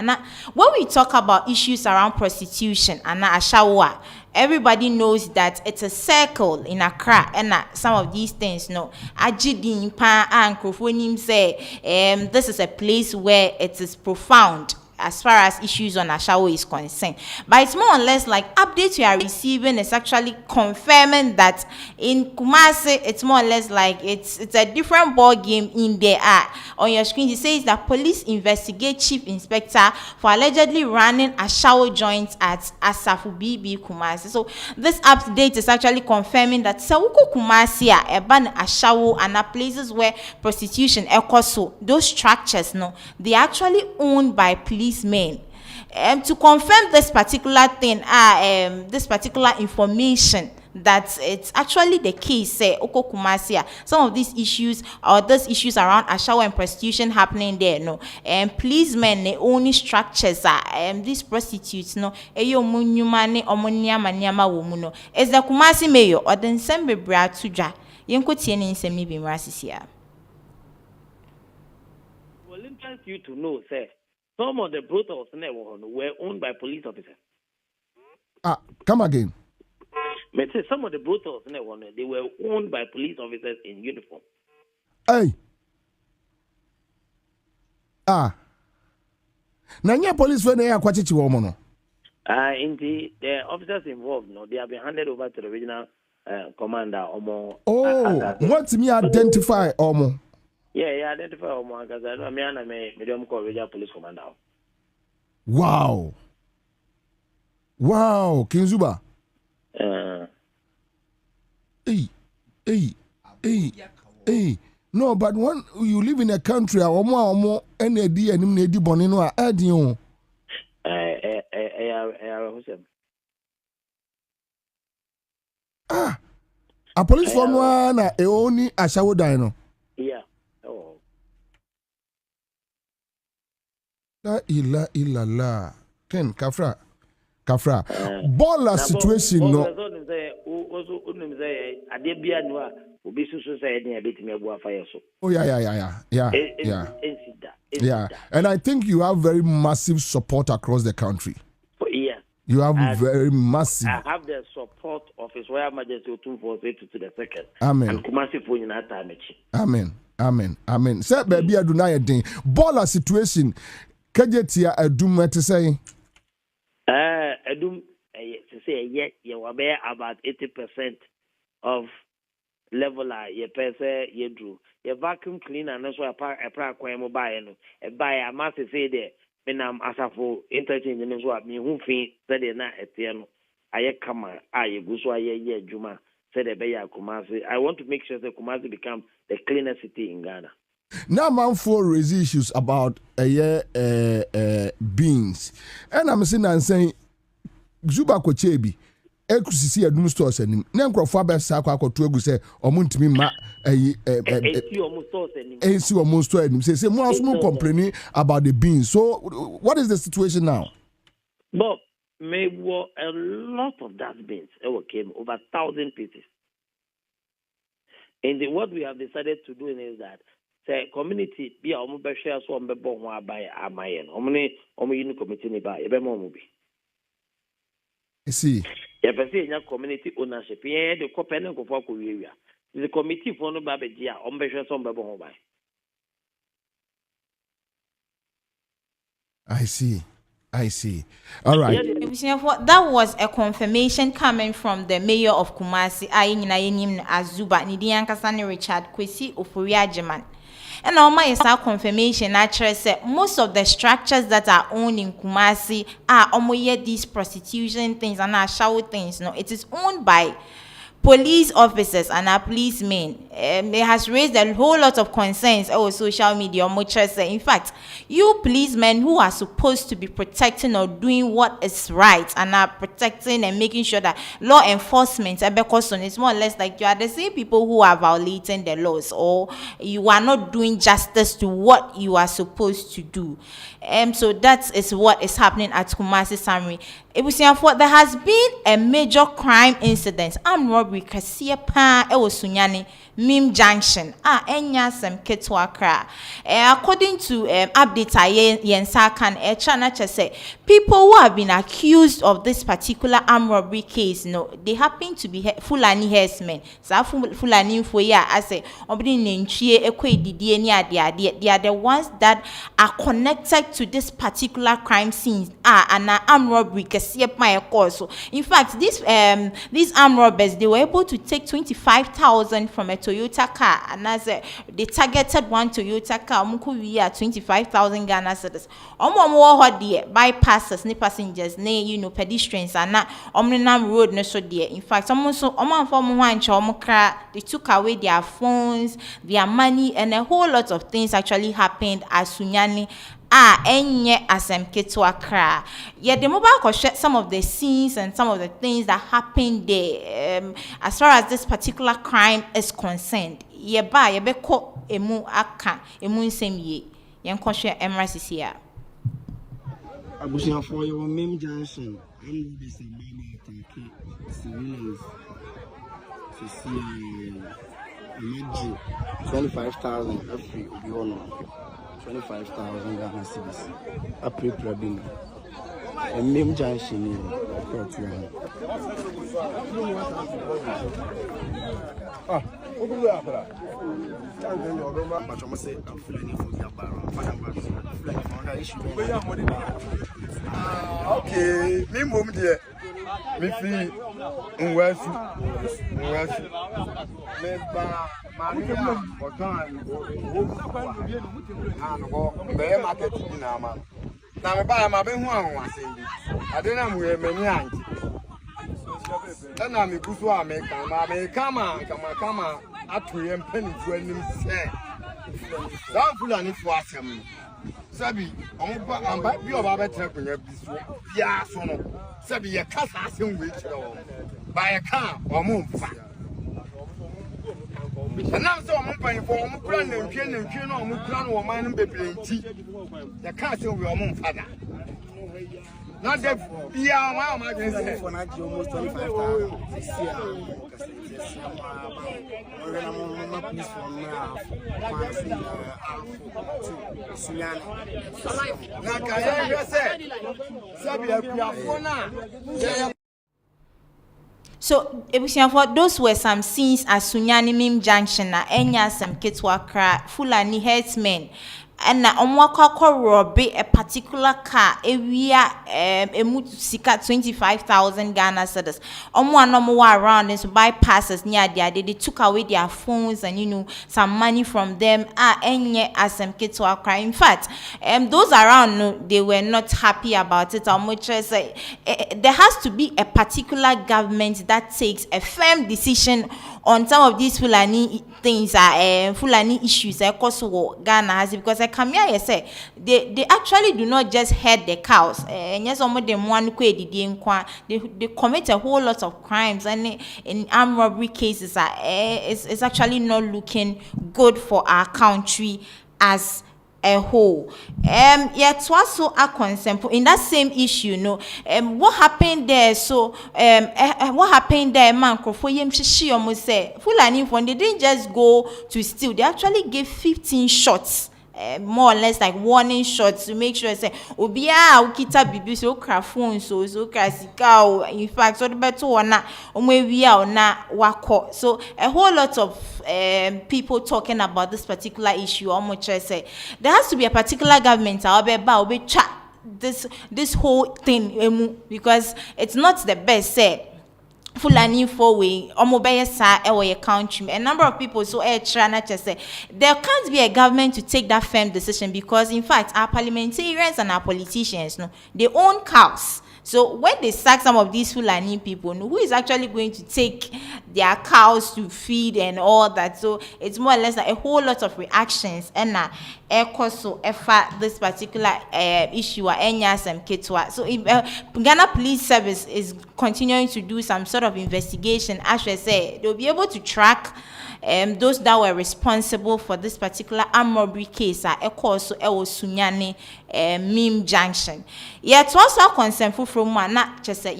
Now, when we talk about issues around prostitution and Ashaw0, everybody knows that it's a circle in Accra, and some of these things, no, Ajidin pa and Krofonim say, this is a place where it is profound as far as issues on Ashaw0 is concerned. But it's more or less like updates you are receiving is actually confirming that in Kumasi, it's more or less like it's a different ball game in there. On your screen, it says that police investigate chief inspector for allegedly running Ashaw0 joints at Ashaw0 Kumasi. So this update is actually confirming that Sawuko Kumasi ban Ashaw0 and places where prostitution occurs. So those structures, no, they are actually owned by policemen. To confirm this particular thing, this particular information that it's actually the case, say Oko Kumasi, some of these issues or those issues around Ashaw0 and prostitution happening there, no, and policemen the only structures are these prostitutes, no, eyo munyumane omonyama nyama womuno. Is the Kumasi mayor or the Nsembe bra tuja yenko tieni nsemi bimrasisia. Well, interest you to know, sir. Some of the brothels were owned by police officers. Come again. But some of the brothels they were owned by police officers in uniform. Hey. Nanya police when they are kwachichi womono. Indeed, the officers involved, no, they have been handed over to the regional commander. What me identify Omo? Yeah, identify Omo because I know me medium call regional police commander. Wow, Kinzuba. Hey. No, but when you live in a country, Omo, NAD and NAD Bonino are adding. A police phone one, only Ashaw0 dino. Yeah. La illa. Ken Kafra. Baller situation no. Oh yeah. And I think you have very massive support across the country. Yeah. You have very massive. I have the support of His Royal Majesty to the second. Amen. And Kumasi for you Amen. Say baby aduna yedin. Baller situation. Kajetia adum to say. Adum to say you were about 80% of level ye pese ye drew. Your vacuum cleaner and also a pra mobile no. Buy a massive say there. When I'm Ashaw0 interchange in what me who fee said na etiano. Aye kama aye guswa ye juma said a beya Kumasi. I want to make sure that Kumasi become the cleanest city in Ghana. Now, man, for raise issues about beans, and I'm saying, Zuba Kochebi, Ekusisi Adum stores and Nanko Faber Sako to say, or Muntimi Ma, AC almost to him. Say, more complaining about the beans. So, what is the situation now? Bob, maybe a lot of that beans came over 1,000 pieces. And what we have decided to do is that. Say community be a be share so be bon wa by amayen uni committee ni ba e be mo bi I see ya be say nya community ownership ye de ko pen ko for ko wiya the committee for no ba be dia be share so be bon ba I see all right. That was a confirmation coming from the mayor of Kumasi Azuba Nidiankasani Richard Kwesi Oforiajeman. And all my confirmation naturally said most of the structures that are owned in Kumasi are almost these prostitution things and Ashaw0 things. No, it is owned by police officers and our policemen. It has raised a whole lot of concerns on social media. In fact, you policemen who are supposed to be protecting or doing what is right and are protecting and making sure that law enforcement it's more or less like you are the same people who are violating the laws or you are not doing justice to what you are supposed to do. So that is what is happening at Kumasi Summary. There has been a major crime incident. Armed robbery, Kasia Pa, Sunyani, Mim Junction. Enya sem ketwa kra. According to update yensa kan chana say people who have been accused of this particular armed robbery case, they happen to be Fulani herdsmen. So Fulani for ya I say obidi nenchie ekwe didie ni ade. They are the ones that are connected to this particular crime scene. And armed robbery kesiep my cause. So in fact, these armed robbers, they were able to take 25,000 from a Toyota car, and as they targeted one Toyota car, we are 25,000 Ghana cedis. Bypasses, ni passengers, ni pedestrians, and na omninam road no so there. In fact, they took away their phones, their money, and a whole lot of things actually happened at Sunyani. Enye asem ketwa kra. Yeah, the mobile could share some of the scenes and some of the things that happened there. As far as this particular crime is concerned, yebeko emu aka emu nsem ye share emrasi here. Abusia for your Mim Junction, and this is civilians to see a 25,000 every one. 25,000 Ghana cedis. A pre-problem. A Mim Junction in Pr0stitutes. Okay, me mum dear. Me free. Unwesu. Me ba. Mania. Otan. Be market na ma. Na me ba ma be hu anwa sendi. Ade na mu ye mani anti. Na me kuso America kama atoye mpanifu anim se. Dan fulani fo asem. Sabi omba amba bi oba betra konya biso. Ya so no. Sabi ye kasa asem we kire wo. Ba ye kan omumfa. And now, so I'm paying for plan and train on plan or man and baby. The castle will move father. Not that be our mamma for not almost 25,000. So, for those were some scenes at Sunyani Mim Junction na enya some ketwa kra Fulani herdsmen. And na omwaka rob a particular car emu sika 25,000 Ghana cedis. No around and so bypasses near there. They took away their phones and some money from them. Enye asem ketwa cry. In fact, those around they were not happy about it. There has to be a particular government that takes a firm decision on some of these Fulani things, Fulani issues. Ghana has it because Kamia say they actually do not just herd the cows. And yes, some of them they commit a whole lot of crimes, and in armed robbery cases, it's actually not looking good for our country as a whole. Yet was so a concern in that same issue, what happened there? So what happened there, man? She almost say Fulani when they didn't just go to steal, they actually gave 15 shots. More or less like warning shots to make sure say obia ukita bibi so kra phone so kasika. In fact, so the better one na omwewia na wako. So a whole lot of people talking about this particular issue. Say there has to be a particular government this whole thing because it's not the best said. Fulani for way or country. A number of people so trying to say there can't be a government to take that firm decision because in fact our parliamentarians and our politicians they own cows. So when they sack some of these Fulani people, who is actually going to take their cows to feed and all that? So it's more or less like a whole lot of reactions and this particular issue So Ghana Police Service is continuing to do some sort of investigation. As I say, they'll be able to track those that were responsible for this particular armed robbery case Sunyani Mim Junction. Yet also concern from one not just say